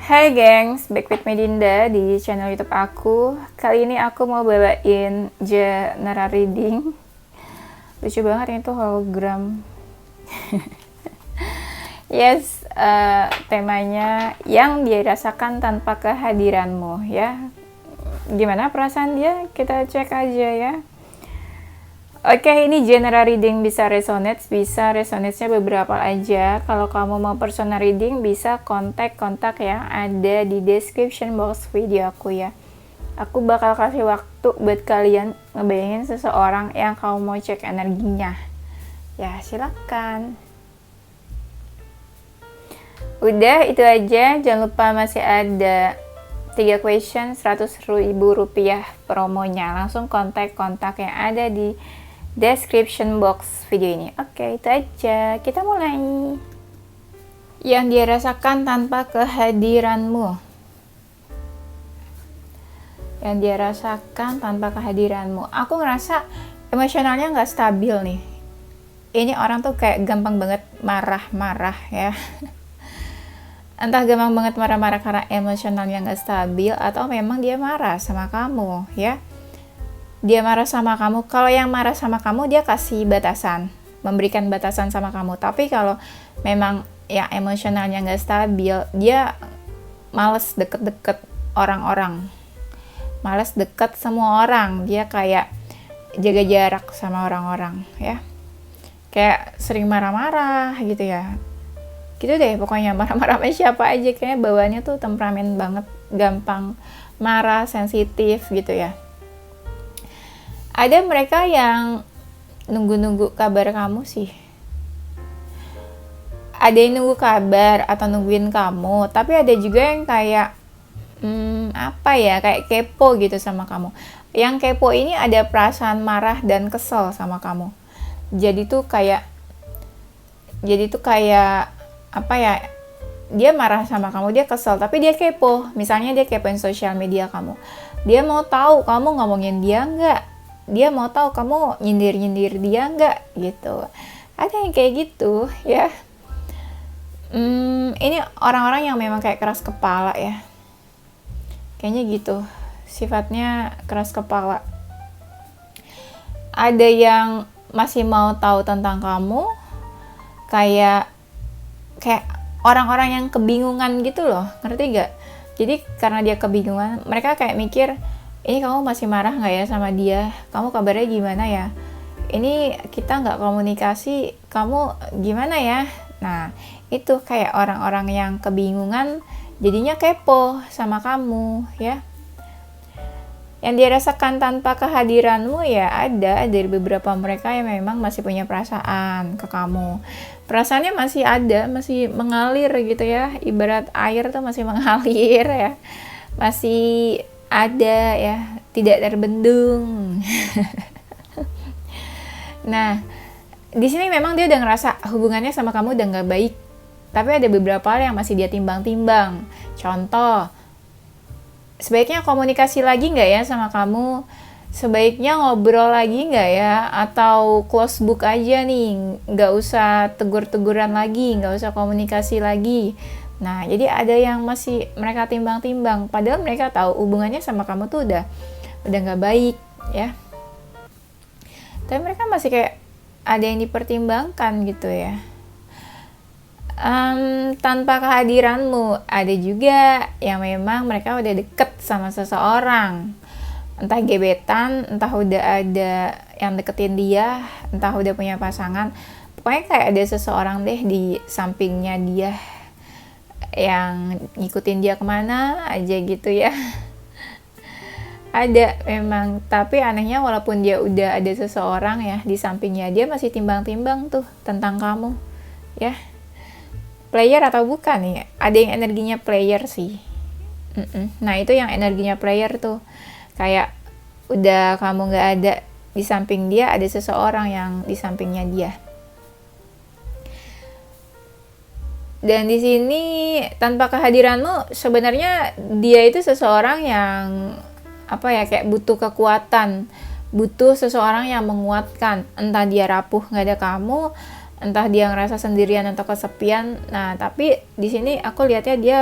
Hai gengs, back with Medinda di channel YouTube aku. Kali ini aku mau bawain general reading. Lucu banget ini tuh hologram. Yes, temanya yang dia rasakan tanpa kehadiranmu ya. Gimana perasaan dia? Kita cek aja ya. Oke, ini general reading bisa resonate-nya beberapa aja. Kalau kamu mau personal reading, bisa kontak yang ada di description box video aku ya. Aku bakal kasih waktu buat kalian ngebayangin seseorang yang kamu mau cek energinya. Ya, silakan. Udah, itu aja. Jangan lupa masih ada 3 question, 100.000 rupiah promonya. Langsung kontak yang ada di description box video ini. Oke, itu aja. Kita mulai. Yang dia rasakan tanpa kehadiranmu. Yang dia rasakan tanpa kehadiranmu. Aku ngerasa emosionalnya nggak stabil nih. Ini orang tuh kayak gampang banget marah-marah ya. Entah gampang banget marah-marah karena emosionalnya nggak stabil, atau memang dia marah sama kamu ya. Dia marah sama kamu. Kalau yang marah sama kamu, dia kasih batasan, memberikan batasan sama kamu. Tapi kalau memang yang emosionalnya nggak stabil, dia males deket-deket orang-orang, males deket semua orang. Dia kayak jaga jarak sama orang-orang ya, kayak sering marah-marah gitu ya. Gitu deh pokoknya, marah-marah sama siapa aja. Kayaknya bawaannya tuh temperamen banget, gampang marah, sensitif gitu ya. Ada mereka yang nunggu-nunggu kabar kamu sih. Ada yang nunggu kabar atau nungguin kamu, tapi ada juga yang kayak kayak kepo gitu sama kamu. Yang kepo ini ada perasaan marah dan kesel sama kamu. Jadi tuh kayak dia marah sama kamu, dia kesel, tapi dia kepo. Misalnya dia kepoin sosial media kamu. Dia mau tahu kamu ngomongin dia nggak. Dia mau tahu kamu nyindir dia nggak gitu. Ada yang kayak gitu ya. Ini orang-orang yang memang kayak keras kepala ya. Kayaknya gitu. Sifatnya keras kepala. Ada yang masih mau tahu tentang kamu. Kayak orang-orang yang kebingungan gitu loh. Ngerti gak? Jadi karena dia kebingungan, mereka kayak mikir, ini kamu masih marah nggak ya sama dia? Kamu kabarnya gimana ya? Ini kita nggak komunikasi, kamu gimana ya? Nah, itu kayak orang-orang yang kebingungan, jadinya kepo sama kamu, ya. Yang dirasakan tanpa kehadiranmu ya ada dari beberapa mereka yang memang masih punya perasaan ke kamu. Perasaannya masih ada, masih mengalir gitu ya. Ibarat air tuh masih mengalir ya. Masih ada ya, tidak terbendung. Nah, di sini memang dia udah ngerasa hubungannya sama kamu udah nggak baik, tapi ada beberapa hal yang masih dia timbang-timbang. Contoh, sebaiknya komunikasi lagi nggak ya sama kamu? Sebaiknya ngobrol lagi nggak ya? Atau close book aja nih, nggak usah tegur-teguran lagi, nggak usah komunikasi lagi. Nah, jadi ada yang masih mereka timbang-timbang, padahal mereka tahu hubungannya sama kamu tuh udah nggak baik, ya. Tapi mereka masih kayak ada yang dipertimbangkan gitu ya. Tanpa kehadiranmu, ada juga yang memang mereka udah deket sama seseorang. Entah gebetan, entah udah ada yang deketin dia, entah udah punya pasangan. Pokoknya kayak ada seseorang deh di sampingnya dia, yang ngikutin dia kemana aja gitu ya. Ada memang, tapi anehnya walaupun dia udah ada seseorang ya di sampingnya, dia masih timbang-timbang tuh tentang kamu ya. Player atau bukan nih? Ada yang energinya player sih. Nah itu yang energinya player tuh, kayak udah kamu gak ada di samping dia, ada seseorang yang di sampingnya dia. Dan di sini tanpa kehadiranmu, sebenarnya dia itu seseorang yang kayak butuh kekuatan, butuh seseorang yang menguatkan. Entah dia rapuh nggak ada kamu, entah dia ngerasa sendirian atau kesepian. Nah, tapi di sini aku lihatnya dia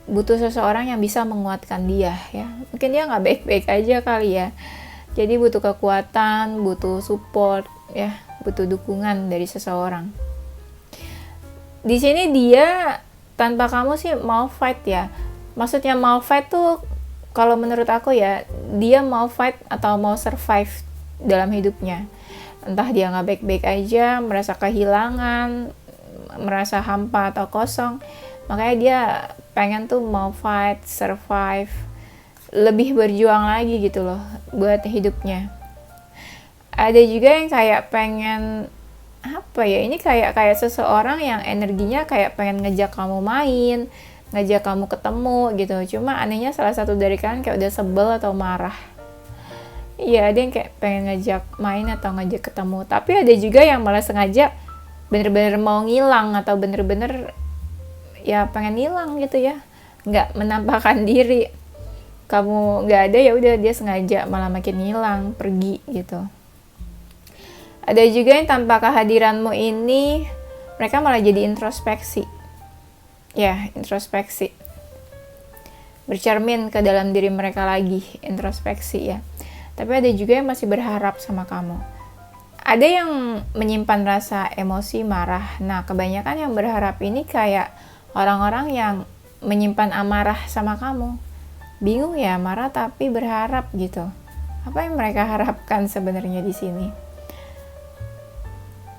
butuh seseorang yang bisa menguatkan dia ya. Mungkin dia nggak baik-baik aja kali ya. Jadi butuh kekuatan, butuh support ya, butuh dukungan dari seseorang. Di sini dia tanpa kamu sih mau fight ya. Maksudnya mau fight tuh kalau menurut aku ya, dia mau fight atau mau survive dalam hidupnya. Entah dia nggak baik-baik aja, merasa kehilangan, merasa hampa atau kosong. Makanya dia pengen tuh mau fight, survive, lebih berjuang lagi gitu loh buat hidupnya. Ada juga yang kayak pengen apa ya, ini kayak seseorang yang energinya kayak pengen ngajak kamu main, ngajak kamu ketemu gitu. Cuma anehnya salah satu dari kalian kayak udah sebel atau marah. Iya, ada yang kayak pengen ngajak main atau ngajak ketemu. Tapi ada juga yang malah sengaja bener-bener mau ngilang atau bener-bener ya pengen hilang gitu ya, nggak menampakkan diri. Kamu nggak ada, ya udah dia sengaja malah makin hilang, pergi gitu. Ada juga yang tanpa kehadiranmu ini mereka malah jadi introspeksi. Ya, introspeksi. Bercermin ke dalam diri mereka lagi, introspeksi ya. Tapi ada juga yang masih berharap sama kamu. Ada yang menyimpan rasa emosi, marah. Nah, kebanyakan yang berharap ini kayak orang-orang yang menyimpan amarah sama kamu. Bingung ya, marah tapi berharap gitu. Apa yang mereka harapkan sebenarnya di sini?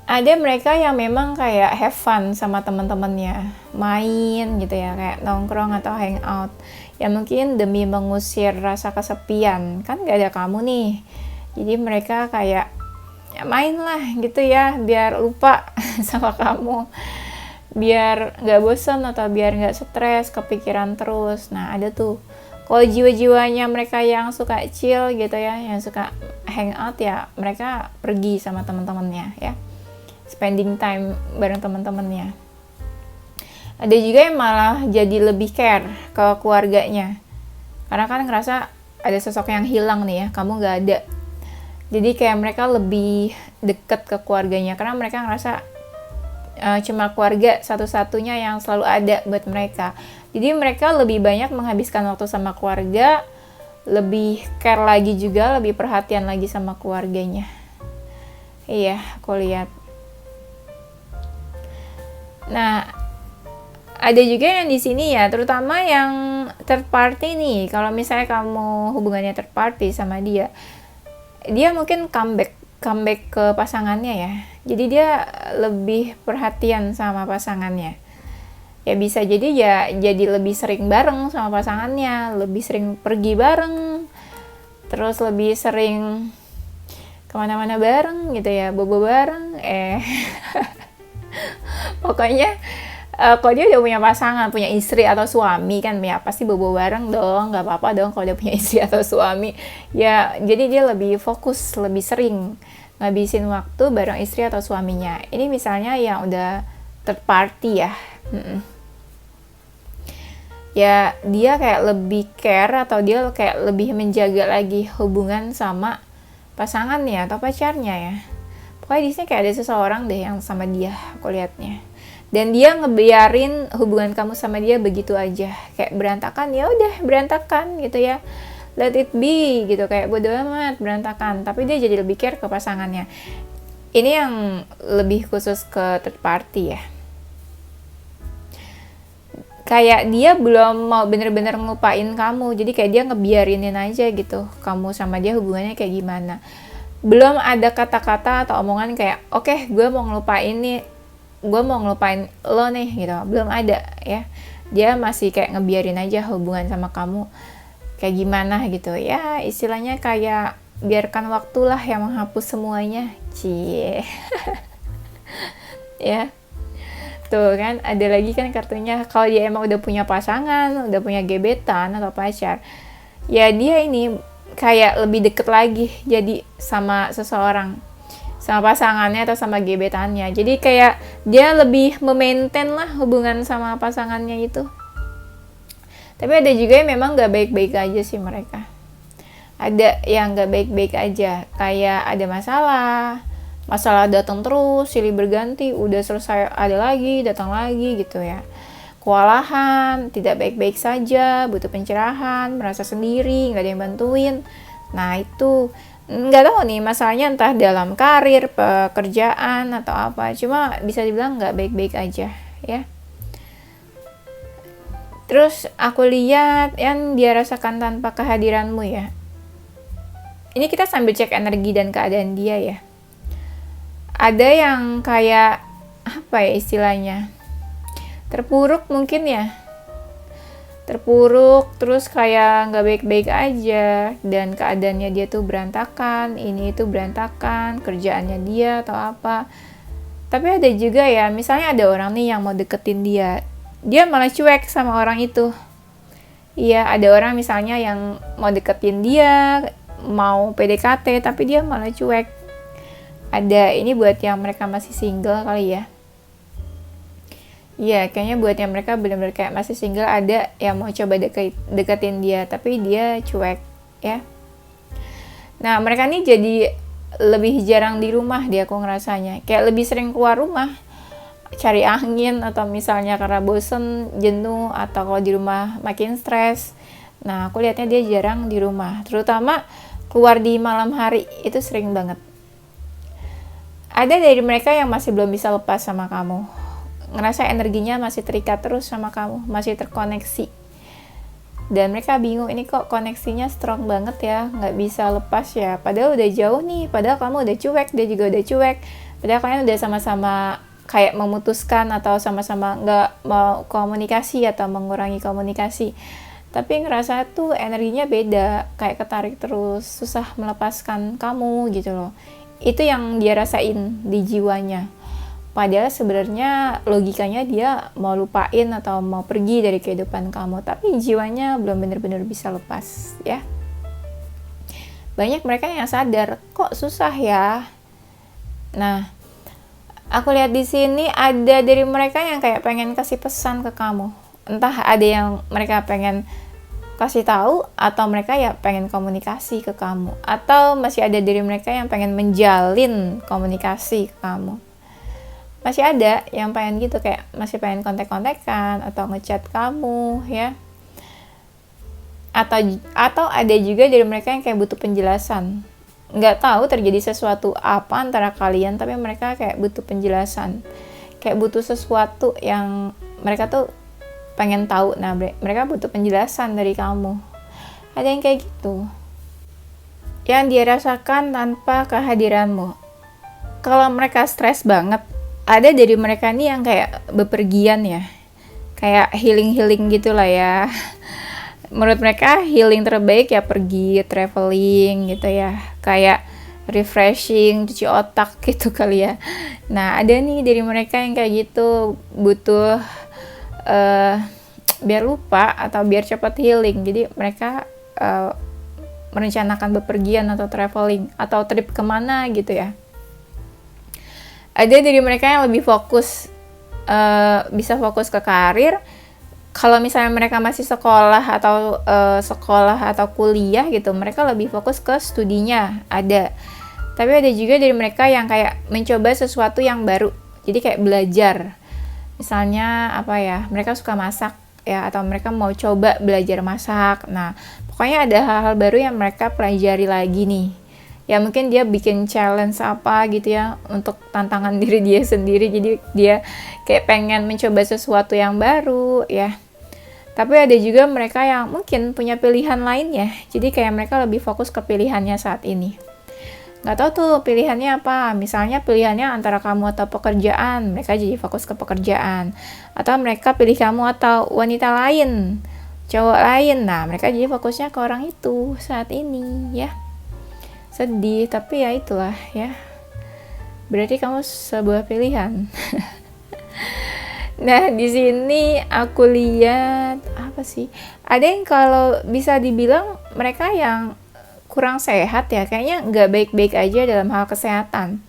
Ada mereka yang memang kayak have fun sama teman-temannya, main gitu ya, kayak nongkrong atau hangout. Ya mungkin demi mengusir rasa kesepian, kan gak ada kamu nih. Jadi mereka kayak ya main lah gitu ya, biar lupa sama kamu. Biar gak bosan atau biar gak stres, kepikiran terus. Nah ada tuh, kalau jiwa-jiwanya mereka yang suka chill gitu ya, yang suka hangout ya, mereka pergi sama teman-temannya ya, spending time bareng teman-temannya. Ada juga yang malah jadi lebih care ke keluarganya, karena kan ngerasa ada sosok yang hilang nih ya, kamu gak ada. Jadi kayak mereka lebih deket ke keluarganya, karena mereka ngerasa cuma keluarga satu-satunya yang selalu ada buat mereka. Jadi mereka lebih banyak menghabiskan waktu sama keluarga, lebih care lagi juga, lebih perhatian lagi sama keluarganya. Iya, aku lihat. Nah, ada juga yang di sini ya, terutama yang third party nih. Kalau misalnya kamu hubungannya third party sama dia, dia mungkin comeback ke pasangannya ya. Jadi dia lebih perhatian sama pasangannya. Ya bisa jadi ya jadi lebih sering bareng sama pasangannya, lebih sering pergi bareng, terus lebih sering kemana-mana bareng gitu ya, bobo bareng. Pokoknya kalau dia udah punya pasangan, punya istri atau suami kan ya pasti bobo bareng dong, nggak apa-apa dong kalau dia punya istri atau suami. Ya jadi dia lebih fokus, lebih sering ngabisin waktu bareng istri atau suaminya. Ini misalnya yang udah third party ya. Ya dia kayak lebih care atau dia kayak lebih menjaga lagi hubungan sama pasangannya atau pacarnya ya. Pokoknya di sini kayak ada seseorang deh yang sama dia, aku lihatnya. Dan dia ngebiarin hubungan kamu sama dia begitu aja, kayak berantakan, ya udah berantakan gitu ya, let it be gitu, kayak bodo amat berantakan. Tapi dia jadi lebih care ke pasangannya. Ini yang lebih khusus ke third party ya, kayak dia belum mau bener-bener ngelupain kamu, jadi kayak dia ngebiarinin aja gitu kamu sama dia hubungannya kayak gimana. Belum ada kata-kata atau omongan kayak oke, gue mau ngelupain nih, gue mau ngelupain lo nih gitu, belum ada ya. Dia masih kayak ngebiarin aja hubungan sama kamu kayak gimana gitu ya, istilahnya kayak biarkan waktulah yang menghapus semuanya, cie. Ya tuh kan, ada lagi kan kartunya, kalau dia emang udah punya pasangan, udah punya gebetan atau pacar, ya dia ini kayak lebih deket lagi jadi sama seseorang, sama pasangannya atau sama gebetannya. Jadi kayak dia lebih memaintain lah hubungan sama pasangannya itu. Tapi ada juga yang memang gak baik-baik aja sih mereka. Ada yang gak baik-baik aja, kayak ada masalah datang terus, silih berganti, udah selesai ada lagi, datang lagi gitu ya. kewalahan, tidak baik-baik saja, butuh pencerahan, merasa sendiri, nggak ada yang bantuin. Nah itu nggak tahu nih masalahnya, entah dalam karir, pekerjaan atau apa, cuma bisa dibilang nggak baik-baik aja ya. Terus aku lihat yang dia rasakan tanpa kehadiranmu ya. Ini kita sambil cek energi dan keadaan dia ya. Ada yang kayak apa ya istilahnya, terpuruk mungkin ya, terpuruk terus kayak nggak baik-baik aja, dan keadaannya dia tuh berantakan, ini itu berantakan, kerjaannya dia atau apa. Tapi ada juga ya, misalnya ada orang nih yang mau deketin dia malah cuek sama orang itu. Iya, ada orang misalnya yang mau deketin dia, mau PDKT, tapi dia malah cuek. Ada, ini buat yang mereka masih single kali ya. Iya, kayaknya buat yang mereka benar-benar kayak masih single, ada yang mau coba deketin dia, tapi dia cuek ya. Nah, mereka nih jadi lebih jarang di rumah dia, aku ngerasanya. Kayak lebih sering keluar rumah, cari angin, atau misalnya karena bosen, jenuh, atau kalau di rumah makin stres. Nah, aku lihatnya dia jarang di rumah, terutama keluar di malam hari, itu sering banget. Ada dari mereka yang masih belum bisa lepas sama kamu, ngerasa energinya masih terikat terus sama kamu, masih terkoneksi. Dan mereka bingung, ini kok koneksinya strong banget ya, nggak bisa lepas ya. Padahal udah jauh nih, padahal kamu udah cuek, dia juga udah cuek. Padahal kalian udah sama-sama kayak memutuskan atau sama-sama nggak mau komunikasi atau mengurangi komunikasi. Tapi ngerasa tuh energinya beda, kayak ketarik terus, susah melepaskan kamu gitu loh. Itu yang dia rasain di jiwanya. Padahal sebenarnya logikanya dia mau lupain atau mau pergi dari kehidupan kamu, tapi jiwanya belum benar-benar bisa lepas ya. Banyak mereka yang sadar, kok susah ya. Nah, aku lihat di sini ada dari mereka yang kayak pengen kasih pesan ke kamu. Entah ada yang mereka pengen kasih tahu, atau mereka ya pengen komunikasi ke kamu, atau masih ada dari mereka yang pengen menjalin komunikasi ke kamu. Masih ada yang pengen gitu, kayak masih pengen kontak-kontakan atau ngechat kamu ya. Atau ada juga dari mereka yang kayak butuh penjelasan. Nggak tahu terjadi sesuatu apa antara kalian, tapi mereka kayak butuh penjelasan. Kayak butuh sesuatu yang mereka tuh pengen tahu. Nah, mereka butuh penjelasan dari kamu. Ada yang kayak gitu, yang dia rasakan tanpa kehadiranmu. Kalau mereka stres banget, ada dari mereka nih yang kayak bepergian ya, kayak healing gitu lah ya. Menurut mereka healing terbaik ya pergi, traveling gitu ya, kayak refreshing, cuci otak gitu kali ya. Nah, ada nih dari mereka yang kayak gitu, butuh biar lupa atau biar cepat healing. Jadi mereka merencanakan bepergian atau traveling atau trip kemana gitu ya. Ada dari mereka yang lebih fokus, bisa fokus ke karir. Kalau misalnya mereka masih sekolah atau kuliah gitu, mereka lebih fokus ke studinya, ada. Tapi ada juga dari mereka yang kayak mencoba sesuatu yang baru, jadi kayak belajar. Misalnya apa ya, mereka suka masak ya, atau mereka mau coba belajar masak. Nah, pokoknya ada hal-hal baru yang mereka pelajari lagi nih. Ya mungkin dia bikin challenge apa gitu ya, untuk tantangan diri dia sendiri. Jadi dia kayak pengen mencoba sesuatu yang baru ya. Tapi ada juga mereka yang mungkin punya pilihan lain ya. Jadi kayak mereka lebih fokus ke pilihannya saat ini. Nggak tahu tuh pilihannya apa. Misalnya pilihannya antara kamu atau pekerjaan, mereka jadi fokus ke pekerjaan. Atau mereka pilih kamu atau wanita lain, cowok lain. Nah, mereka jadi fokusnya ke orang itu saat ini ya. Sedih, tapi ya itulah ya. Berarti kamu sebuah pilihan. Nah, di sini aku lihat apa sih? Ada yang kalau bisa dibilang mereka yang kurang sehat ya, kayaknya nggak baik-baik aja dalam hal kesehatan.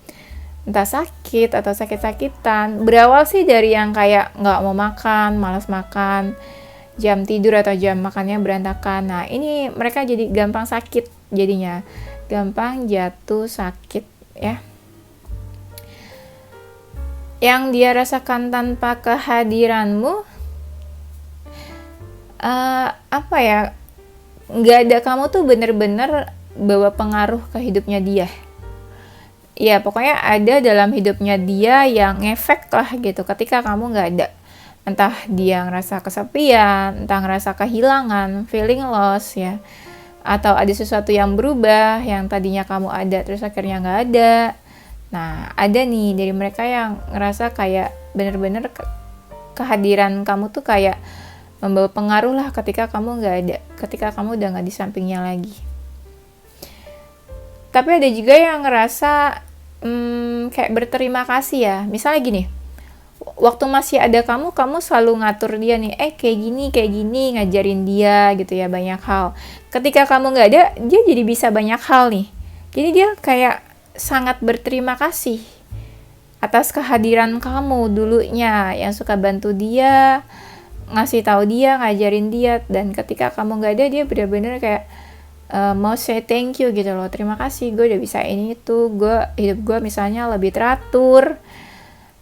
Entah sakit atau sakit-sakitan. Berawal sih dari yang kayak nggak mau makan, malas makan, jam tidur atau jam makannya berantakan. Nah, ini mereka jadi gampang sakit jadinya. Gampang jatuh sakit ya. Yang dia rasakan tanpa kehadiranmu, Apa ya, nggak ada kamu tuh bener-bener bawa pengaruh ke hidupnya dia. Ya pokoknya ada dalam hidupnya dia yang ngefek lah gitu ketika kamu nggak ada. Entah dia ngerasa kesepian, entah ngerasa kehilangan, feeling loss ya, atau ada sesuatu yang berubah yang tadinya kamu ada terus akhirnya nggak ada. Nah ada nih dari mereka yang ngerasa kayak bener-bener kehadiran kamu tuh kayak membawa pengaruh lah ketika kamu nggak ada, ketika kamu udah nggak di sampingnya lagi. Tapi ada juga yang ngerasa kayak berterima kasih ya. Misalnya gini, waktu masih ada kamu selalu ngatur dia nih, kayak gini, ngajarin dia gitu ya banyak hal. Ketika kamu nggak ada, dia jadi bisa banyak hal nih. Jadi dia kayak sangat berterima kasih atas kehadiran kamu dulunya yang suka bantu dia, ngasih tahu dia, ngajarin dia, dan ketika kamu nggak ada dia benar-benar kayak mau say thank you gitu loh, terima kasih gue udah bisa ini itu, hidup gue misalnya lebih teratur,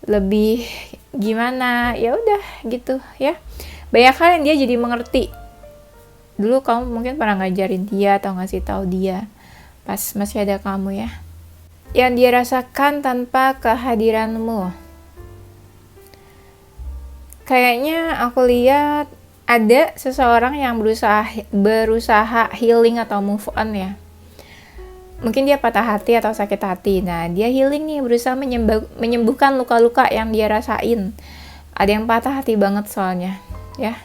lebih gimana, ya udah gitu ya. Banyak hal yang dia jadi mengerti. Dulu kamu mungkin pernah ngajarin dia atau ngasih tahu dia pas masih ada kamu ya. Yang dia rasakan tanpa kehadiranmu. Kayaknya aku lihat ada seseorang yang berusaha healing atau move on ya. Mungkin dia patah hati atau sakit hati. Nah, dia healing nih, berusaha menyembuhkan luka-luka yang dia rasain. Ada yang patah hati banget soalnya, ya.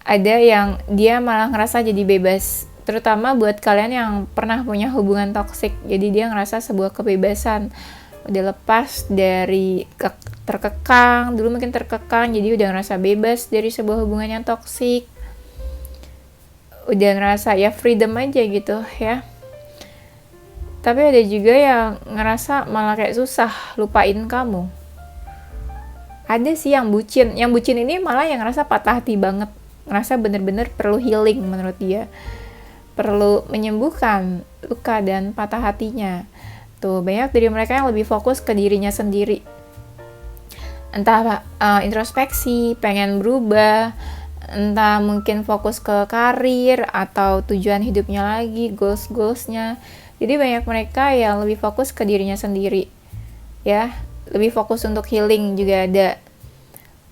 Ada yang dia malah ngerasa jadi bebas. Terutama buat kalian yang pernah punya hubungan toksik. Jadi dia ngerasa sebuah kebebasan. Udah lepas dari terkekang, dulu mungkin terkekang, jadi udah ngerasa bebas dari sebuah hubungan yang toksik, udah ngerasa ya freedom aja gitu ya. Tapi ada juga yang ngerasa malah kayak susah lupain kamu. Ada sih yang bucin ini malah yang ngerasa patah hati banget, ngerasa bener-bener perlu healing menurut dia, perlu menyembuhkan luka dan patah hatinya. Tuh, banyak dari mereka yang lebih fokus ke dirinya sendiri. Entah introspeksi, pengen berubah, entah mungkin fokus ke karir atau tujuan hidupnya lagi, goals-goalsnya. Jadi banyak mereka yang lebih fokus ke dirinya sendiri. Ya, lebih fokus untuk healing juga ada.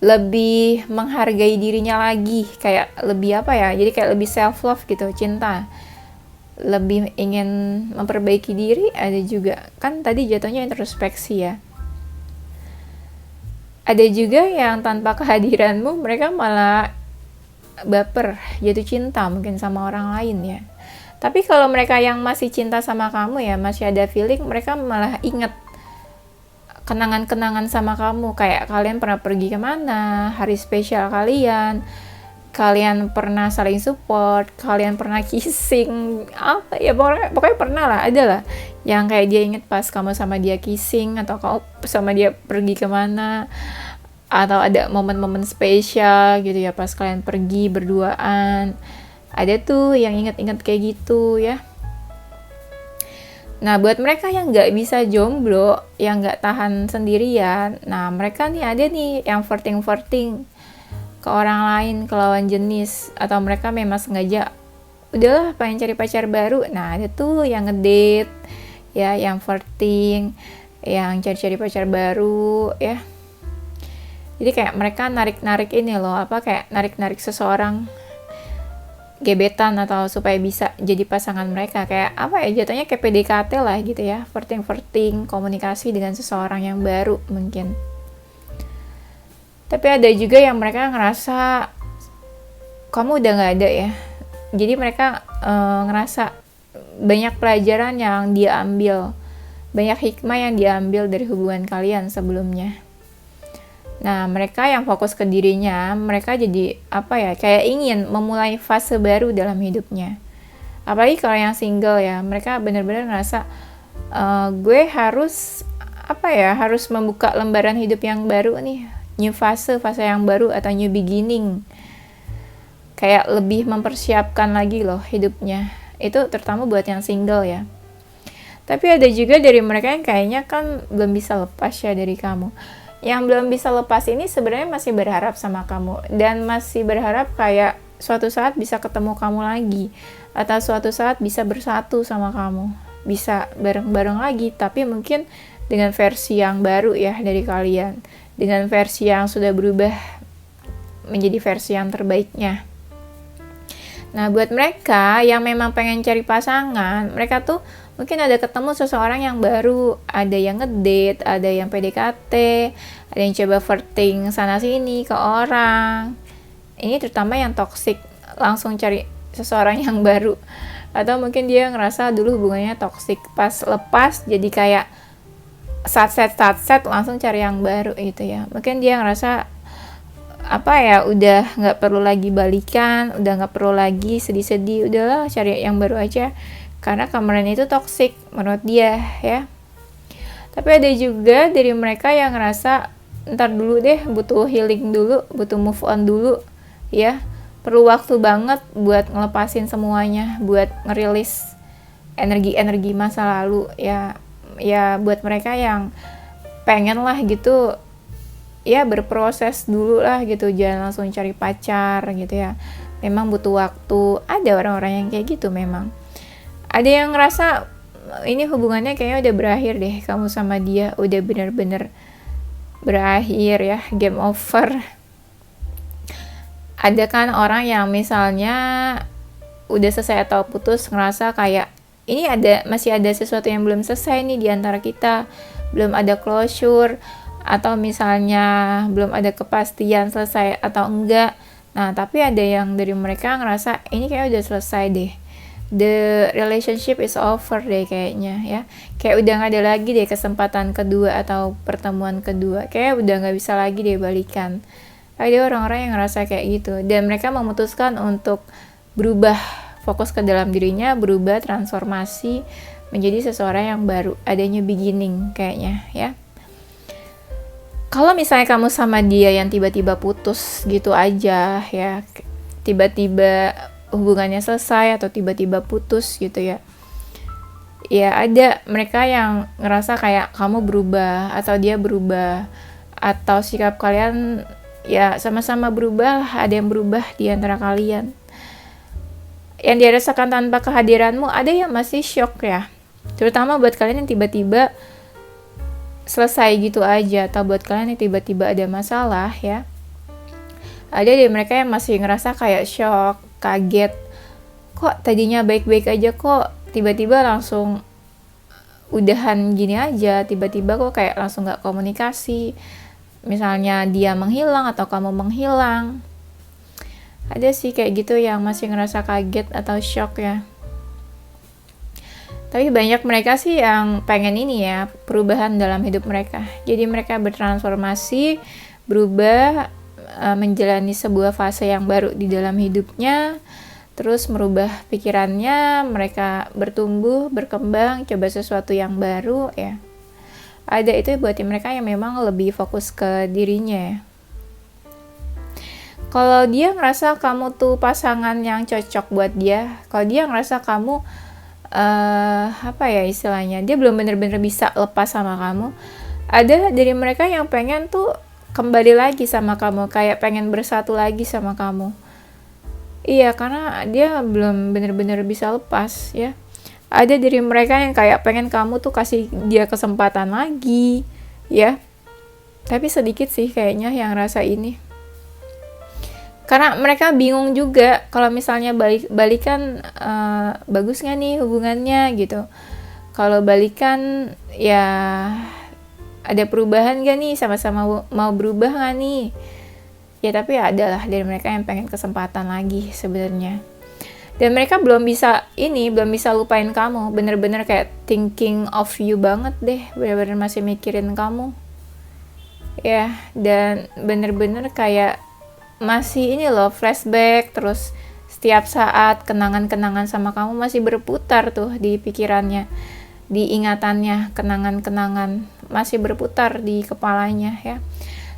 Lebih menghargai dirinya lagi, kayak lebih apa ya? Jadi kayak lebih self love gitu, cinta. Lebih ingin memperbaiki diri ada juga. Kan tadi jatuhnya introspeksi ya. Ada juga yang tanpa kehadiranmu mereka malah baper, jatuh cinta mungkin sama orang lain ya. Tapi kalau mereka yang masih cinta sama kamu ya, masih ada feeling, mereka malah inget kenangan-kenangan sama kamu. Kayak kalian pernah pergi kemana, hari spesial kalian pernah saling support, kalian pernah kissing, apa ya, pokoknya pernah lah, ada lah yang kayak dia inget pas kamu sama dia kissing, atau kamu sama dia pergi kemana, atau ada momen-momen spesial gitu ya pas kalian pergi berduaan. Ada tuh yang inget-inget kayak gitu ya. Nah, buat mereka yang nggak bisa jomblo, yang nggak tahan sendirian, nah mereka nih ada nih yang flirting ke orang lain, ke lawan jenis, atau mereka memang sengaja udahlah pengen cari pacar baru. Nah ada tuh yang ngedate ya, yang flirting, yang cari-cari pacar baru ya. Jadi kayak mereka narik-narik ini loh, kayak narik-narik seseorang gebetan atau supaya bisa jadi pasangan mereka. Kayak apa ya, jatuhnya kayak PDKT lah gitu ya, flirting, komunikasi dengan seseorang yang baru mungkin. Tapi ada juga yang mereka ngerasa kamu udah gak ada ya. Jadi mereka ngerasa banyak pelajaran yang dia ambil, banyak hikmah yang dia ambil dari hubungan kalian sebelumnya. Nah, mereka yang fokus ke dirinya, mereka jadi kayak ingin memulai fase baru dalam hidupnya. Apalagi kalau yang single ya, mereka benar-benar ngerasa gue harus harus membuka lembaran hidup yang baru nih, new fase yang baru atau new beginning. Kayak lebih mempersiapkan lagi loh hidupnya. Itu terutama buat yang single ya. Tapi ada juga dari mereka yang kayaknya kan belum bisa lepas ya dari kamu. yang belum bisa lepas ini sebenarnya masih berharap sama kamu, dan masih berharap kayak suatu saat bisa ketemu kamu lagi, atau suatu saat bisa bersatu sama kamu, bisa bareng-bareng lagi, tapi mungkin dengan versi yang baru ya dari kalian, dengan versi yang sudah berubah menjadi versi yang terbaiknya. Nah, buat mereka yang memang pengen cari pasangan, mereka tuh mungkin ada ketemu seseorang yang baru, ada yang ngedate, ada yang PDKT, ada yang coba flirting sana sini ke orang. Ini terutama yang toxic, langsung cari seseorang yang baru. Atau mungkin dia ngerasa dulu hubungannya toxic, pas lepas jadi kayak satset langsung cari yang baru gitu ya. Mungkin dia ngerasa udah nggak perlu lagi balikan, udah nggak perlu lagi sedih-sedih, udahlah cari yang baru aja, karena kemarin itu toksik menurut dia ya. Tapi ada juga dari mereka yang ngerasa ntar dulu deh, butuh healing dulu, butuh move on dulu ya, perlu waktu banget buat ngelepasin semuanya, buat ngerilis energi masa lalu ya. Buat mereka yang pengen lah gitu ya, berproses dulu lah gitu, jangan langsung cari pacar gitu ya, memang butuh waktu. Ada orang-orang yang kayak gitu, memang ada yang ngerasa ini hubungannya kayaknya udah berakhir deh, kamu sama dia udah bener-bener berakhir ya, game over. Ada kan orang yang misalnya udah selesai atau putus, ngerasa kayak ini masih ada sesuatu yang belum selesai nih di antara kita, belum ada closure, atau misalnya belum ada kepastian selesai atau enggak. Nah, tapi ada yang dari mereka ngerasa ini kayak udah selesai deh, the relationship is over deh kayaknya ya, kayak udah gak ada lagi deh kesempatan kedua atau pertemuan kedua, kayak udah gak bisa lagi deh balikan. Ada orang-orang yang ngerasa kayak gitu, dan mereka memutuskan untuk berubah, fokus ke dalam dirinya, berubah, transformasi menjadi seseorang yang baru, adanya beginning kayaknya ya. Kalau misalnya kamu sama dia yang tiba-tiba putus gitu aja ya, tiba-tiba hubungannya selesai atau tiba-tiba putus gitu ya, ya ada mereka yang ngerasa kayak kamu berubah atau dia berubah, atau sikap kalian ya sama-sama berubah, ada yang berubah di antara kalian. Yang dirasakan tanpa kehadiranmu, ada yang masih shock ya, terutama buat kalian yang tiba-tiba selesai gitu aja, atau buat kalian yang tiba-tiba ada masalah ya. Ada dari mereka yang masih ngerasa kayak shock, kaget, kok tadinya baik-baik aja kok tiba-tiba langsung udahan gini aja, tiba-tiba kok kayak langsung gak komunikasi, misalnya dia menghilang atau kamu menghilang. Ada sih kayak gitu yang masih ngerasa kaget atau shock ya. Tapi banyak mereka sih yang pengen ini ya, perubahan dalam hidup mereka. Jadi mereka bertransformasi, berubah, menjalani sebuah fase yang baru di dalam hidupnya, terus merubah pikirannya, mereka bertumbuh, berkembang, coba sesuatu yang baru ya. Ada itu buat mereka yang memang lebih fokus ke dirinya ya. Kalau dia ngerasa kamu tuh pasangan yang cocok buat dia, kalau dia ngerasa kamu istilahnya dia belum bener-bener bisa lepas sama kamu, ada dari mereka yang pengen tuh kembali lagi sama kamu, kayak pengen bersatu lagi sama kamu. Iya, karena dia belum bener-bener bisa lepas ya. Ada dari mereka yang kayak pengen kamu tuh kasih dia kesempatan lagi ya, tapi sedikit sih kayaknya yang rasa ini, karena mereka bingung juga kalau misalnya balikan bagus nggak nih hubungannya gitu. Kalau balikan ya ada perubahan nggak nih, sama-sama mau berubah nggak nih ya. Tapi ya adalah dari mereka yang pengen kesempatan lagi sebenarnya, dan mereka belum bisa lupain kamu, bener-bener kayak thinking of you banget deh, bener-bener masih mikirin kamu ya, dan bener-bener kayak masih ini loh, flashback terus setiap saat, kenangan-kenangan sama kamu masih berputar tuh di pikirannya, di ingatannya, kenangan-kenangan masih berputar di kepalanya ya.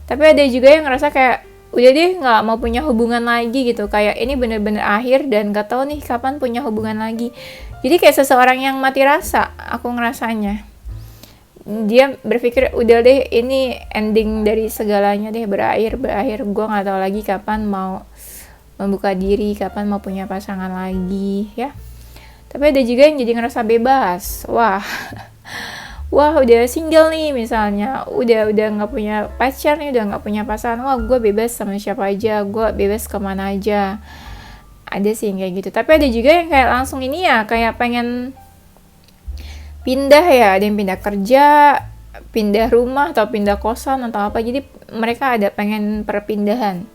Tapi ada juga yang ngerasa kayak udah deh nggak mau punya hubungan lagi gitu, kayak ini bener-bener akhir dan nggak tahu nih kapan punya hubungan lagi. Jadi kayak seseorang yang mati rasa, aku ngerasanya. Dia berpikir udah deh, ini ending dari segalanya deh, berakhir, gue nggak tahu lagi kapan mau membuka diri, kapan mau punya pasangan lagi ya. Tapi ada juga yang jadi ngerasa bebas. Wah, wah udah single nih misalnya, udah nggak punya pacar nih, udah nggak punya pasangan, wah gue bebas sama siapa aja, gue bebas kemana aja. Ada sih yang kayak gitu. Tapi ada juga yang kayak langsung ini ya, kayak pengen pindah ya, ada yang pindah kerja, pindah rumah atau pindah kosan atau apa. Jadi mereka ada pengen perpindahan,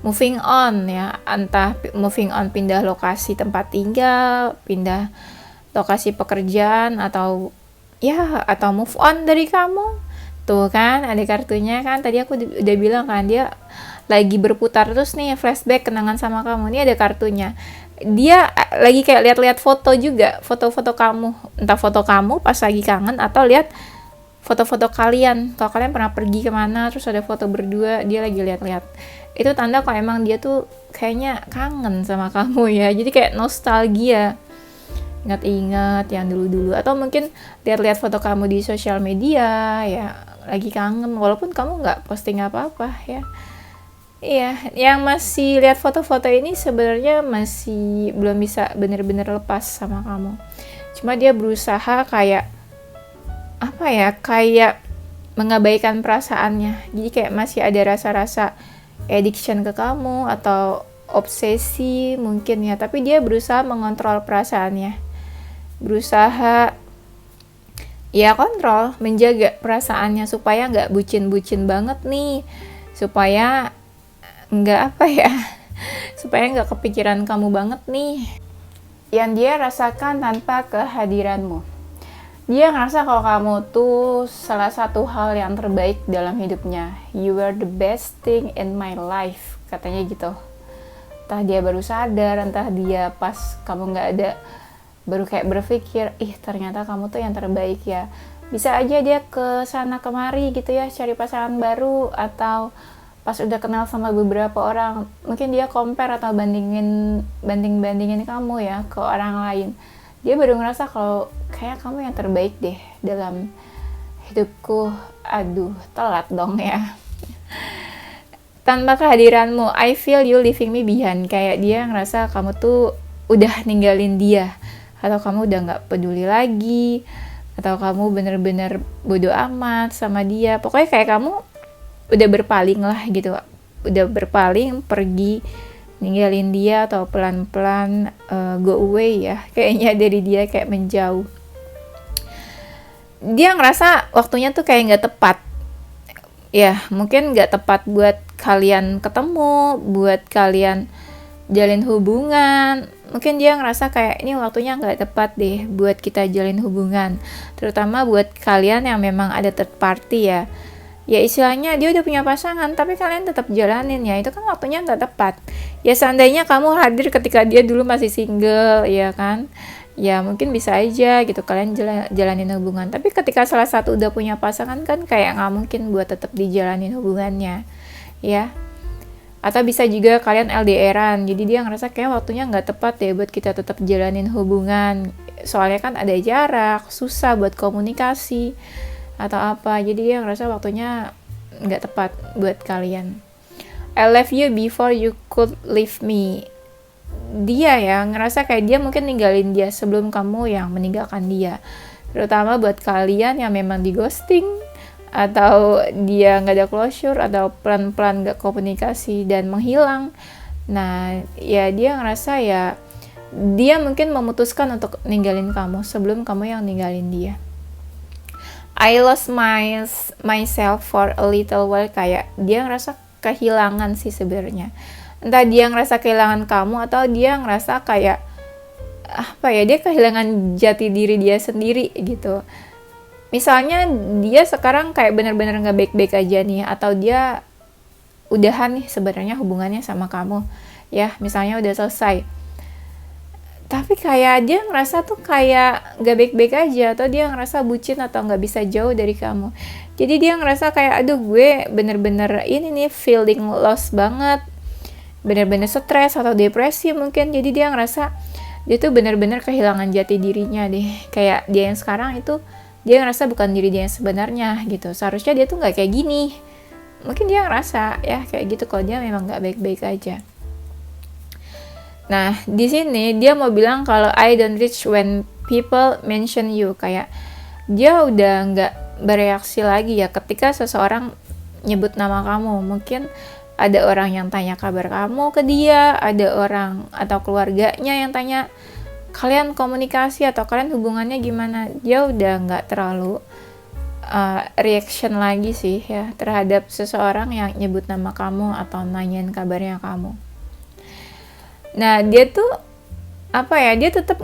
moving on ya, entah moving on pindah lokasi tempat tinggal, pindah lokasi pekerjaan, atau ya atau move on dari kamu. Tuh kan ada kartunya kan, tadi aku udah bilang kan dia lagi berputar terus nih, flashback kenangan sama kamu. Ini ada kartunya, dia lagi kayak lihat-lihat foto juga, foto-foto kamu, entah foto kamu pas lagi kangen atau lihat foto-foto kalian kalau kalian pernah pergi kemana terus ada foto berdua, dia lagi lihat-lihat. Itu tanda kalau emang dia tuh kayaknya kangen sama kamu ya, jadi kayak nostalgia, ingat-ingat yang dulu-dulu. Atau mungkin lihat-lihat foto kamu di sosial media ya, lagi kangen walaupun kamu nggak posting apa-apa ya. Iya, yang masih lihat foto-foto ini sebenarnya masih belum bisa bener-bener lepas sama kamu. Cuma dia berusaha kayak apa ya, kayak mengabaikan perasaannya. Jadi kayak masih ada rasa-rasa addiction ke kamu atau obsesi mungkin ya. Tapi dia berusaha mengontrol perasaannya. Berusaha ya kontrol, menjaga perasaannya supaya nggak bucin-bucin banget nih. Supaya nggak apa ya, supaya nggak kepikiran kamu banget nih. Yang dia rasakan tanpa kehadiranmu, dia ngerasa kalau kamu tuh salah satu hal yang terbaik dalam hidupnya. You were the best thing in my life, katanya gitu. Entah dia baru sadar, entah dia pas kamu nggak ada baru kayak berpikir, ih ternyata kamu tuh yang terbaik ya. Bisa aja dia ke sana kemari gitu ya, cari pasangan baru, atau pas udah kenal sama beberapa orang, mungkin dia compare atau bandingin kamu ya ke orang lain. Dia baru ngerasa kalau kayak kamu yang terbaik deh dalam hidupku. Aduh, telat dong ya. Tanpa kehadiranmu, I feel you leaving me behind. Kayak dia ngerasa kamu tuh udah ninggalin dia, atau kamu udah gak peduli lagi, atau kamu bener-bener bodo amat sama dia. Pokoknya kayak kamu udah berpaling lah gitu, udah berpaling pergi ninggalin dia, atau pelan-pelan go away ya, kayaknya dari dia, kayak menjauh. Dia ngerasa waktunya tuh kayak nggak tepat ya, mungkin nggak tepat buat kalian ketemu, buat kalian jalin hubungan. Mungkin dia ngerasa kayak ini waktunya nggak tepat deh buat kita jalin hubungan, terutama buat kalian yang memang ada third party ya. Ya istilahnya dia udah punya pasangan tapi kalian tetap jalanin ya, itu kan waktunya nggak tepat. Ya seandainya kamu hadir ketika dia dulu masih single ya kan, ya mungkin bisa aja gitu kalian jalanin hubungan. Tapi ketika salah satu udah punya pasangan kan kayak nggak mungkin buat tetap dijalanin hubungannya ya. Atau bisa juga kalian LDRan, jadi dia ngerasa kayak waktunya nggak tepat ya buat kita tetap jalanin hubungan, soalnya kan ada jarak, susah buat komunikasi atau apa, jadi dia ngerasa waktunya nggak tepat buat kalian. I left you before you could leave me. Dia ya ngerasa kayak dia mungkin ninggalin dia sebelum kamu yang meninggalkan dia, terutama buat kalian yang memang di ghosting, atau dia nggak ada closure, atau pelan-pelan nggak komunikasi dan menghilang. Nah ya dia ngerasa ya dia mungkin memutuskan untuk ninggalin kamu sebelum kamu yang ninggalin dia. I lost myself for a little while, kayak dia ngerasa kehilangan sih sebenarnya. Entah dia ngerasa kehilangan kamu atau dia ngerasa kayak apa ya, dia kehilangan jati diri dia sendiri gitu. Misalnya dia sekarang kayak benar-benar nggak baik-baik aja nih, atau dia udahan nih sebenarnya hubungannya sama kamu ya, misalnya udah selesai, tapi kayak dia ngerasa tuh kayak gak baik-baik aja, atau dia ngerasa bucin atau gak bisa jauh dari kamu. Jadi dia ngerasa kayak aduh gue bener-bener ini nih feeling lost banget, bener-bener stres atau depresi mungkin. Jadi dia ngerasa dia tuh bener-bener kehilangan jati dirinya deh, kayak dia yang sekarang itu dia ngerasa bukan diri dia yang sebenarnya gitu. Seharusnya dia tuh nggak kayak gini. Mungkin dia ngerasa ya kayak gitu kalau dia memang nggak baik-baik aja. Nah, di sini dia mau bilang kalau I don't reach when people mention you, kayak dia udah nggak bereaksi lagi ya ketika seseorang nyebut nama kamu. Mungkin ada orang yang tanya kabar kamu ke dia, ada orang atau keluarganya yang tanya kalian komunikasi atau kalian hubungannya gimana. Dia udah nggak terlalu reaction lagi sih ya terhadap seseorang yang nyebut nama kamu atau nanyain kabarnya kamu. Nah, dia tuh dia tetap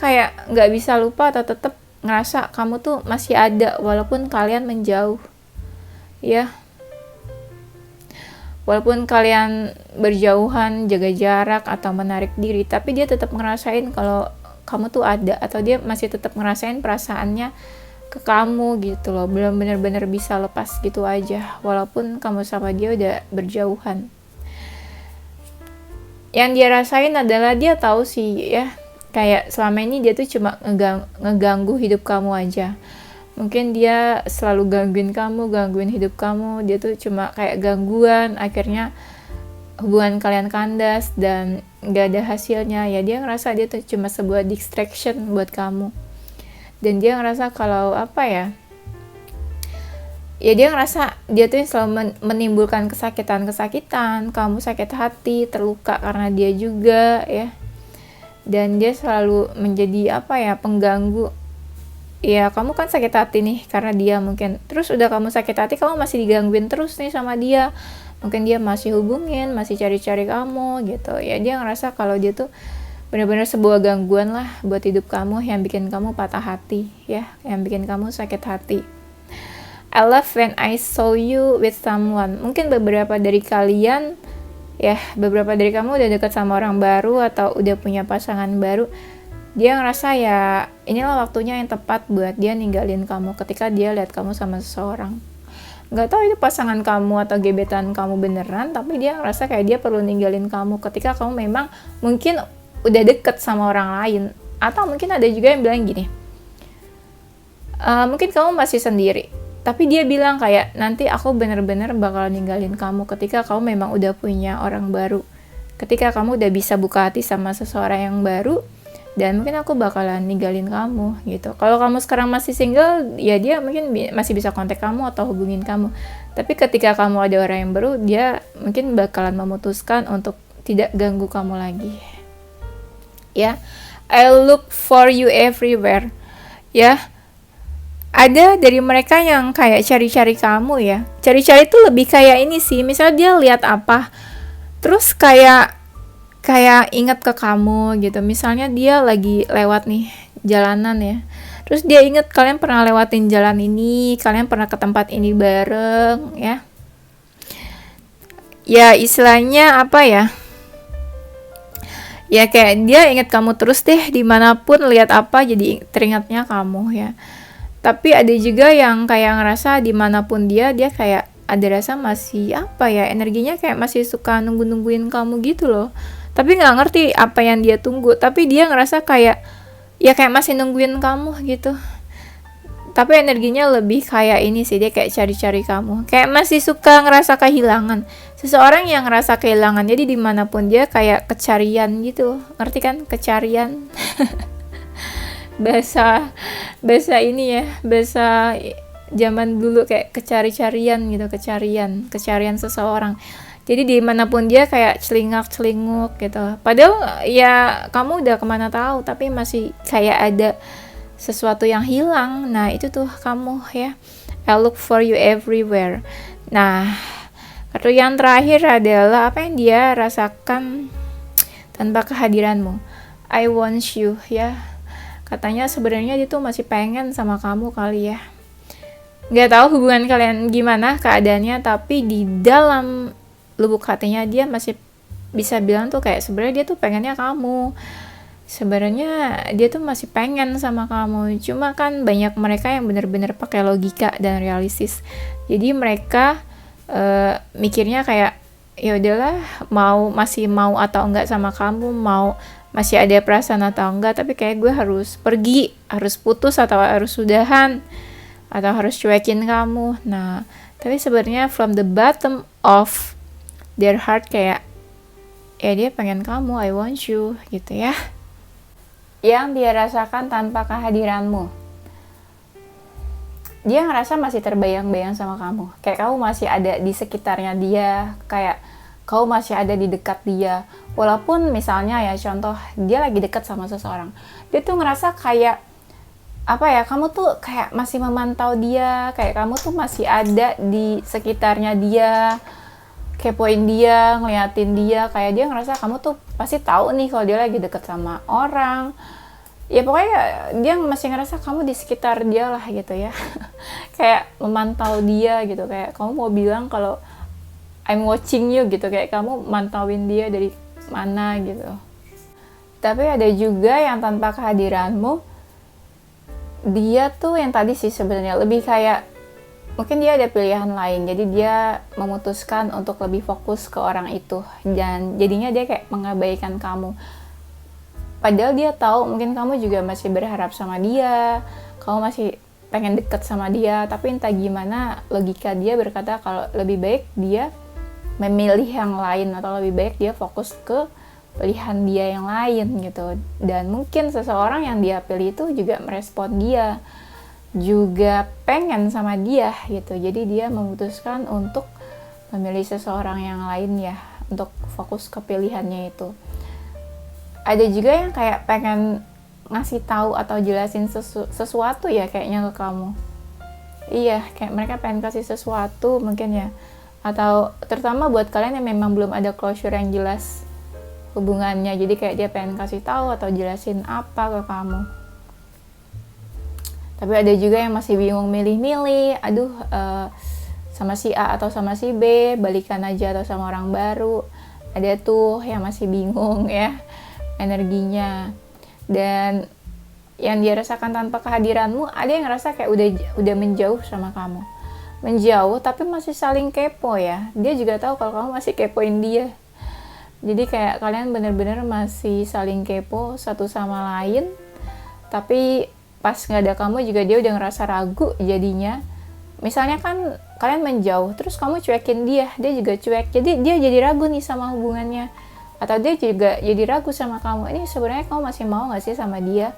kayak nggak bisa lupa atau tetap ngerasa kamu tuh masih ada walaupun kalian menjauh ya, walaupun kalian berjauhan, jaga jarak atau menarik diri, tapi dia tetap ngerasain kalau kamu tuh ada, atau dia masih tetap ngerasain perasaannya ke kamu gitu loh, belum benar-benar bisa lepas gitu aja walaupun kamu sama dia udah berjauhan. Yang dia rasain adalah dia tahu sih ya, kayak selama ini dia tuh cuma ngeganggu hidup kamu aja. Mungkin dia selalu gangguin hidup kamu, dia tuh cuma kayak gangguan, akhirnya hubungan kalian kandas dan gak ada hasilnya. Ya dia ngerasa dia tuh cuma sebuah distraction buat kamu. Dan dia ngerasa kalau dia ngerasa dia tuh yang selalu menimbulkan kesakitan, kamu sakit hati, terluka karena dia juga ya. Dan dia selalu menjadi pengganggu. Ya kamu kan sakit hati nih karena dia mungkin. Terus udah kamu sakit hati, kamu masih digangguin terus nih sama dia. Mungkin dia masih hubungin, masih cari-cari kamu gitu. Ya dia ngerasa kalau dia tuh benar-benar sebuah gangguan lah buat hidup kamu, yang bikin kamu patah hati ya, yang bikin kamu sakit hati. I love when I saw you with someone. Mungkin beberapa dari kalian beberapa dari kamu udah dekat sama orang baru atau udah punya pasangan baru. Dia ngerasa ya inilah waktunya yang tepat buat dia ninggalin kamu ketika dia lihat kamu sama seseorang. Nggak tahu itu pasangan kamu atau gebetan kamu beneran, tapi dia ngerasa kayak dia perlu ninggalin kamu ketika kamu memang mungkin udah deket sama orang lain. Atau mungkin ada juga yang bilang gini, mungkin kamu masih sendiri, tapi dia bilang kayak nanti aku bener-bener bakal ninggalin kamu ketika kamu memang udah punya orang baru, ketika kamu udah bisa buka hati sama seseorang yang baru, dan mungkin aku bakalan ninggalin kamu gitu. Kalau kamu sekarang masih single, ya dia mungkin masih bisa kontak kamu atau hubungin kamu, tapi ketika kamu ada orang yang baru, dia mungkin bakalan memutuskan untuk tidak ganggu kamu lagi ya. I look for you everywhere ya. Ada dari mereka yang kayak cari-cari kamu ya. Cari-cari tuh lebih kayak ini sih. Misalnya dia lihat apa, terus kayak ingat ke kamu gitu. Misalnya dia lagi lewat nih jalanan ya. Terus dia ingat kalian pernah lewatin jalan ini, kalian pernah ke tempat ini bareng ya. Ya istilahnya ya kayak dia ingat kamu terus deh, dimanapun lihat apa jadi teringatnya kamu ya. Tapi ada juga yang kayak ngerasa dimanapun dia kayak ada rasa masih energinya kayak masih suka nungguin kamu gitu loh. Tapi nggak ngerti apa yang dia tunggu. Tapi dia ngerasa kayak masih nungguin kamu gitu. Tapi energinya lebih kayak ini sih, dia kayak cari-cari kamu. Kayak masih suka ngerasa kehilangan. Seseorang yang ngerasa kehilangan, jadi dimanapun dia kayak kecarian gitu. Ngerti kan? Kecarian. bahasa ini ya, bahasa zaman dulu kayak kecari-carian gitu, kecarian seseorang. Jadi dimanapun dia kayak celingak-celinguk gitu. Padahal ya kamu udah kemana tahu, tapi masih kayak ada sesuatu yang hilang. Nah itu tuh kamu ya. I look for you everywhere. Nah kartu yang terakhir adalah apa yang dia rasakan tanpa kehadiranmu. I want you ya. Katanya sebenarnya dia tuh masih pengen sama kamu kali ya. Nggak tahu hubungan kalian gimana keadaannya, tapi di dalam lubuk hatinya dia masih bisa bilang tuh kayak sebenarnya dia tuh pengennya kamu. Sebenarnya dia tuh masih pengen sama kamu. Cuma kan banyak mereka yang benar-benar pakai logika dan realistis. Jadi mereka mikirnya kayak ya udahlah, masih mau atau enggak sama kamu, mau masih ada perasaan atau enggak, tapi kayak gue harus pergi, harus putus atau harus sudahan, atau harus cuekin kamu. Nah, tapi sebenarnya from the bottom of their heart kayak, ya dia pengen kamu, I want you, gitu ya. Yang dia rasakan tanpa kehadiranmu. Dia ngerasa masih terbayang-bayang sama kamu. Kayak kamu masih ada di sekitarnya dia, kayak kamu masih ada di dekat dia. Walaupun misalnya ya contoh, dia lagi dekat sama seseorang. Dia tuh ngerasa kayak, apa ya, kamu tuh kayak masih memantau dia, kayak kamu tuh masih ada di sekitarnya dia, kepoin dia, ngeliatin dia, kayak dia ngerasa kamu tuh pasti tahu nih kalau dia lagi deket sama orang. Ya pokoknya dia masih ngerasa kamu di sekitar dia lah gitu ya. Kayak memantau dia gitu, kayak kamu mau bilang kalau I'm watching you gitu, kayak kamu mantauin dia dari mana gitu. Tapi ada juga yang tanpa kehadiranmu, dia tuh yang tadi sih sebenarnya lebih kayak mungkin dia ada pilihan lain, jadi dia memutuskan untuk lebih fokus ke orang itu, dan jadinya dia kayak mengabaikan kamu. Padahal dia tahu mungkin kamu juga masih berharap sama dia, kamu masih pengen deket sama dia, tapi entah gimana logika dia berkata kalau lebih baik dia memilih yang lain, atau lebih baik dia fokus ke pilihan dia yang lain gitu. Dan mungkin seseorang yang dia pilih itu juga merespon dia, juga pengen sama dia gitu. Jadi dia memutuskan untuk memilih seseorang yang lain ya, untuk fokus ke pilihannya itu. Ada juga yang kayak pengen ngasih tahu atau jelasin sesuatu ya kayaknya ke kamu. Iya, kayak mereka pengen kasih sesuatu mungkin ya. Atau terutama buat kalian yang memang belum ada closure yang jelas hubungannya, jadi kayak dia pengen kasih tahu atau jelasin apa ke kamu. Tapi ada juga yang masih bingung milih-milih, aduh sama si A atau sama si B, balikan aja atau sama orang baru. Ada tuh yang masih bingung ya energinya. Dan yang dia rasakan tanpa kehadiranmu, ada yang ngerasa kayak udah menjauh sama kamu. Menjauh tapi masih saling kepo ya. Dia juga tahu kalau kamu masih kepoin dia. Jadi kayak kalian bener-bener masih saling kepo satu sama lain. Tapi pas gak ada kamu juga dia udah ngerasa ragu jadinya. Misalnya kan kalian menjauh, terus kamu cuekin dia juga cuek. Jadi dia jadi ragu nih sama hubungannya. Atau dia juga jadi ragu sama kamu. Ini sebenarnya kamu masih mau gak sih sama dia?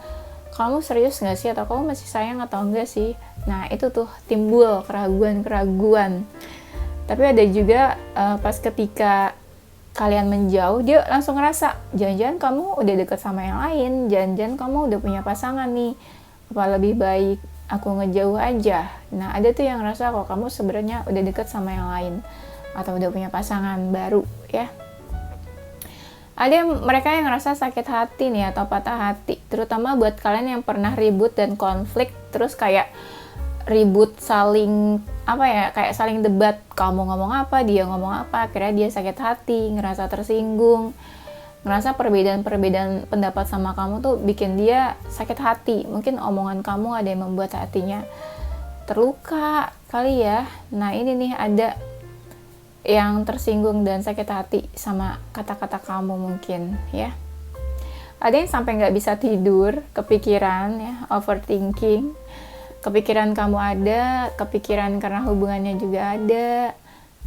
Kamu serius gak sih? Atau kamu masih sayang atau enggak sih? Nah itu tuh timbul keraguan-keraguan. Tapi ada juga pas ketika kalian menjauh, dia langsung ngerasa jangan-jangan kamu udah deket sama yang lain, jangan-jangan kamu udah punya pasangan nih, apa lebih baik aku ngejauh aja. Nah ada tuh yang ngerasa kalau kamu sebenarnya udah deket sama yang lain atau udah punya pasangan baru ya. Ada mereka yang ngerasa sakit hati nih atau patah hati, terutama buat kalian yang pernah ribut dan konflik, terus kayak ribut saling kayak saling debat, kamu ngomong apa, dia ngomong apa, akhirnya dia sakit hati, ngerasa tersinggung, ngerasa perbedaan pendapat sama kamu tuh bikin dia sakit hati. Mungkin omongan kamu ada yang membuat hatinya terluka kali ya. Nah ini nih ada yang tersinggung dan sakit hati sama kata-kata kamu mungkin ya. Ada yang sampai nggak bisa tidur, kepikiran ya, overthinking. Kepikiran kamu ada, kepikiran karena hubungannya juga ada.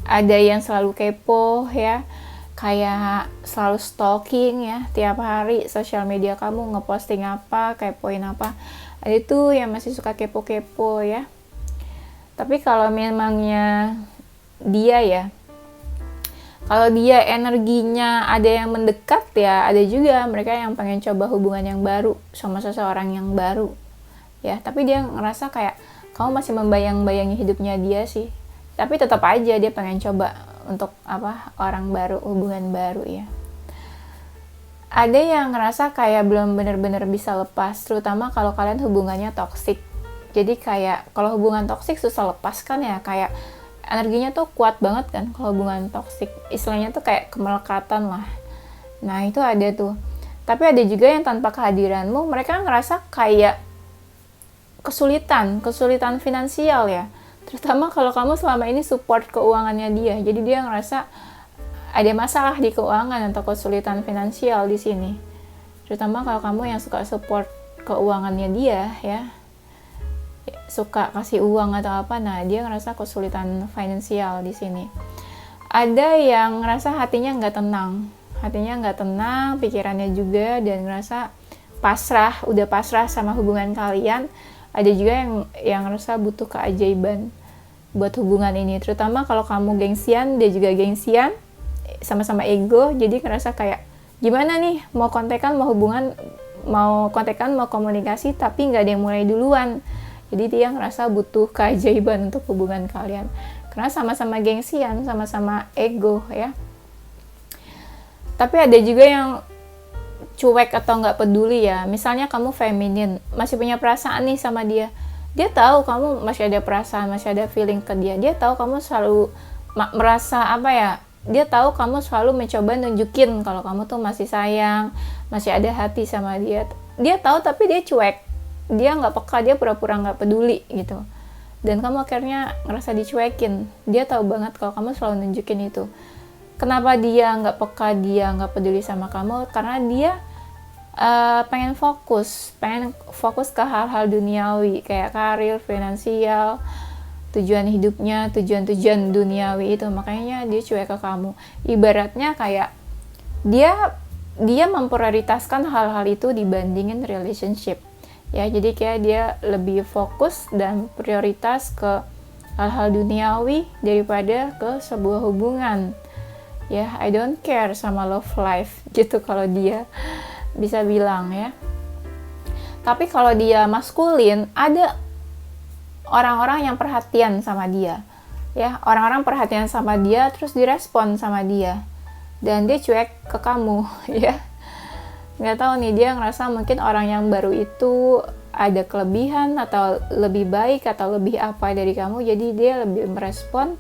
Ada yang selalu kepo ya, kayak selalu stalking ya, tiap hari sosial media kamu ngeposting apa, kepoin apa. Ada tuh yang masih suka kepo-kepo ya. Tapi kalau memangnya dia ya, kalau dia energinya ada yang mendekat ya, ada juga mereka yang pengen coba hubungan yang baru sama seseorang yang baru ya. Tapi dia ngerasa kayak kamu masih membayang-bayangi hidupnya dia sih, tapi tetap aja dia pengen coba untuk orang baru, hubungan baru ya. Ada yang ngerasa kayak belum benar-benar bisa lepas, terutama kalau kalian hubungannya toksik. Jadi kayak kalau hubungan toksik susah lepas kan ya, kayak energinya tuh kuat banget kan kalau hubungan toksik, istilahnya tuh kayak kemelekatan lah. Nah itu ada tuh. Tapi ada juga yang tanpa kehadiranmu mereka ngerasa kayak kesulitan finansial ya, terutama kalau kamu selama ini support keuangannya dia. Jadi dia ngerasa ada masalah di keuangan atau kesulitan finansial di sini. terutama kalau kamu yang suka support keuangannya dia ya, suka kasih uang atau apa, nah dia ngerasa kesulitan finansial di sini. Ada yang ngerasa hatinya nggak tenang, pikirannya juga, dan ngerasa udah pasrah sama hubungan kalian. Ada juga yang ngerasa butuh keajaiban buat hubungan ini, terutama kalau kamu gengsian, dia juga gengsian, sama-sama ego, jadi ngerasa kayak gimana nih mau kontekan, mau komunikasi, tapi nggak ada yang mulai duluan. Jadi dia ngerasa butuh keajaiban untuk hubungan kalian, karena sama-sama gengsian, sama-sama ego ya. Tapi ada juga yang cuek atau nggak peduli ya. Misalnya kamu feminin, masih punya perasaan nih sama dia. Dia tahu kamu masih ada perasaan, masih ada feeling ke dia. Dia tahu kamu selalu merasa apa ya, dia tahu kamu selalu mencoba nunjukin kalau kamu tuh masih sayang, masih ada hati sama dia. Dia tahu tapi dia cuek. Dia nggak peka, dia pura-pura nggak peduli gitu. Dan kamu akhirnya ngerasa dicuekin. Dia tahu banget kalau kamu selalu nunjukin itu. Kenapa dia nggak peka, dia nggak peduli sama kamu? Karena dia pengen fokus ke hal-hal duniawi, kayak karir, finansial, tujuan hidupnya, tujuan duniawi itu. Makanya dia cuek ke kamu. Ibaratnya kayak dia memprioritaskan hal-hal itu dibandingin relationship. Ya, jadi kayak dia lebih fokus dan prioritas ke hal-hal duniawi daripada ke sebuah hubungan. Ya, I don't care sama love life gitu kalau dia bisa bilang ya. Tapi kalau dia maskulin, ada orang-orang yang perhatian sama dia. Ya, orang-orang perhatian sama dia terus direspon sama dia. Dan dia cuek ke kamu ya. Nggak tahu nih, dia ngerasa mungkin orang yang baru itu ada kelebihan atau lebih baik atau lebih apa dari kamu, jadi dia lebih merespon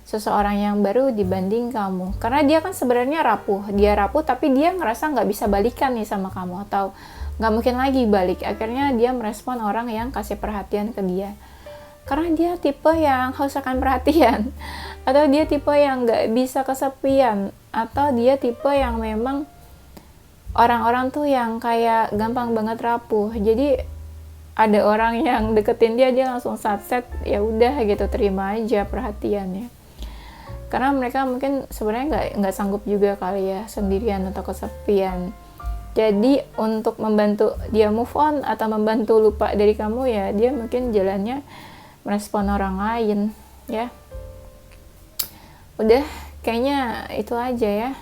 seseorang yang baru dibanding kamu. Karena dia kan sebenarnya dia rapuh tapi dia ngerasa nggak bisa balikan nih sama kamu, atau nggak mungkin lagi balik. Akhirnya dia merespon orang yang kasih perhatian ke dia, karena dia tipe yang haus akan perhatian, atau dia tipe yang nggak bisa kesepian, atau dia tipe yang memang orang-orang tuh yang kayak gampang banget rapuh. Jadi ada orang yang deketin dia langsung satset, ya udah gitu, terima aja perhatiannya. Karena mereka mungkin sebenarnya nggak sanggup juga kali ya sendirian atau kesepian. Jadi untuk membantu dia move on atau membantu lupa dari kamu, ya dia mungkin jalannya merespon orang lain ya. Udah, kayaknya itu aja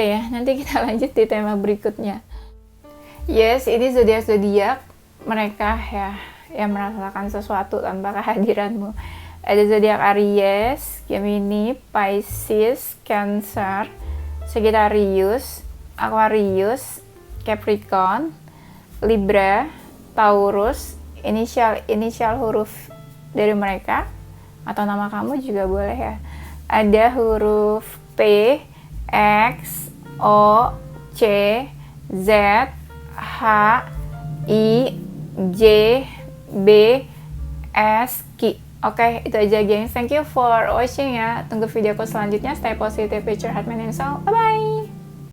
ya. Nanti kita lanjut di tema berikutnya. Yes, ini zodiak mereka ya yang merasakan sesuatu tanpa kehadiranmu. Ada zodiak Aries, Gemini, Pisces, Cancer, Sagittarius, Aquarius, Capricorn, Libra, Taurus. Inisial huruf dari mereka atau nama kamu juga boleh ya. Ada huruf P, X, O, C, Z, H, I, J, B, S, Q. Oke, itu aja gengs. Thank you for watching ya. Tunggu videoku selanjutnya. Stay positive, future heart, mind and soul. Bye-bye!